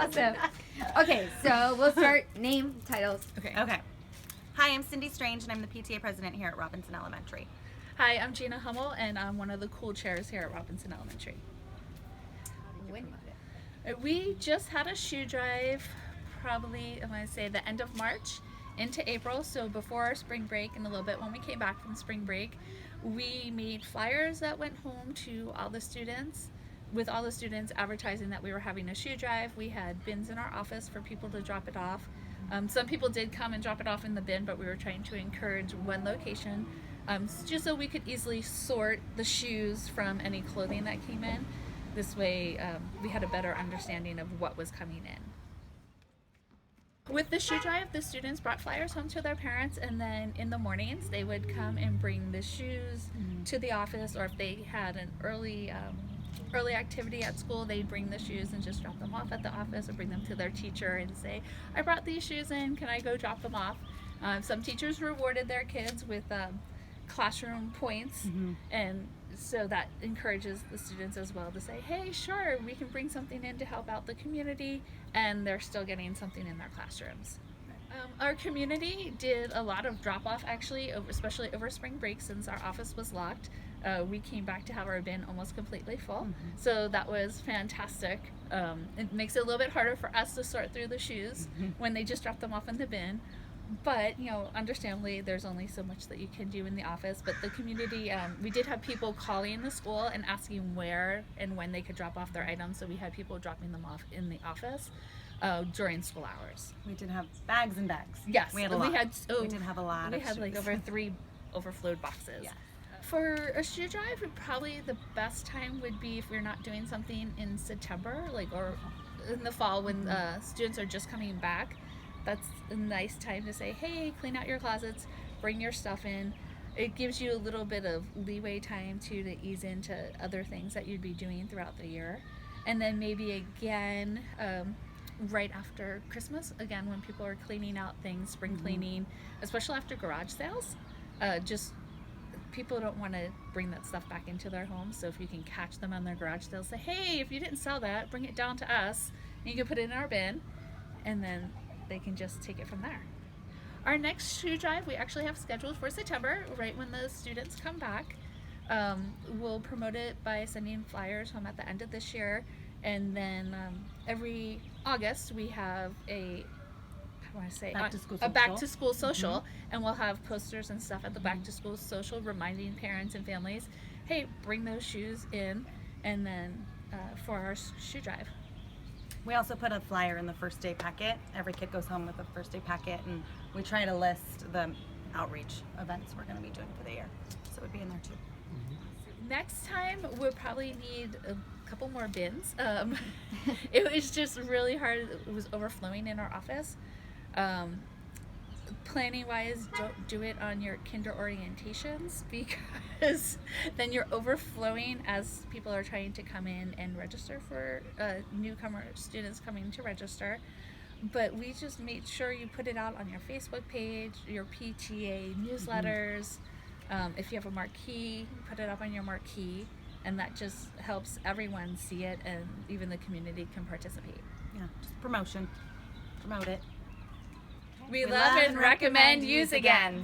Awesome. Okay, so we'll start name, titles. Okay. Hi, I'm Cindy Strange, and I'm the PTA president here at Robinson Elementary. Hi, I'm Gina Hummel, and I'm one of the cool chairs here at Robinson Elementary. When We just had a shoe drive, probably, I want to say, the end of March into April, so before our spring break, and a little bit when we came back from spring break. We made flyers that went home to all the students, with all the students advertising that we were having a shoe drive. We had bins in our office for people to drop it off. Some people did come and drop it off in the bin, but we were trying to encourage one location, just so we could easily sort the shoes from any clothing that came in. This way, we had a better understanding of what was coming in. With the shoe drive, the students brought flyers home to their parents, and then in the mornings, they would come and bring the shoes to the office, or if they had an early activity at school, they'd bring the shoes and just drop them off at the office, or bring them to their teacher and say, I brought these shoes in, can I go drop them off? Some teachers rewarded their kids with classroom points, and so that encourages the students as well to say, hey, sure, we can bring something in to help out the community, and they're still getting something in their classrooms. Our community did a lot of drop-off, actually, especially over spring break, since our office was locked. We came back to have our bin almost completely full, so that was fantastic. It makes it a little bit harder for us to sort through the shoes when they just drop them off in the bin. But, you know, understandably, there's only so much that you can do in the office. But the community, we did have people calling the school and asking where and when they could drop off their items. So we had people dropping them off in the office during school hours. We did have bags and bags. Yes. We had a lot. We did have a lot We of had like shoes. over 3 overflowed boxes. Yeah. For a shoe drive, probably the best time would be if we're not doing something in September, or in the fall when students are just coming back. That's a nice time to say, hey, clean out your closets, bring your stuff in. It gives you a little bit of leeway time to ease into other things that you'd be doing throughout the year. And then maybe again, right after Christmas, again, when people are cleaning out things, spring cleaning, especially after garage sales, just people don't want to bring that stuff back into their homes. So if you can catch them on their garage sales, say, hey, if you didn't sell that, bring it down to us, and you can put it in our bin, and then they can just take it from there. Our next shoe drive we actually have scheduled for September, right when the students come back. We'll promote it by sending flyers home at the end of this year, and then every August we have a back to school social, and we'll have posters and stuff at the back to school social reminding parents and families, hey, bring those shoes in, and then for our shoe drive. We also put a flyer in the first day packet. Every kid goes home with a first day packet, and we try to list the outreach events we're going to be doing for the year. So it would be in there too. Next time we'll probably need a couple more bins. It was just really hard. It was overflowing in our office. Planning wise, don't do it on your kinder orientations, because then you're overflowing as people are trying to come in and register for newcomer students coming to register. But we just made sure you put it out on your Facebook page, your PTA newsletters. If you have a marquee, put it up on your marquee, and that just helps everyone see it, and even the community can participate. Yeah, just promotion. Promote it. We love and recommend use again.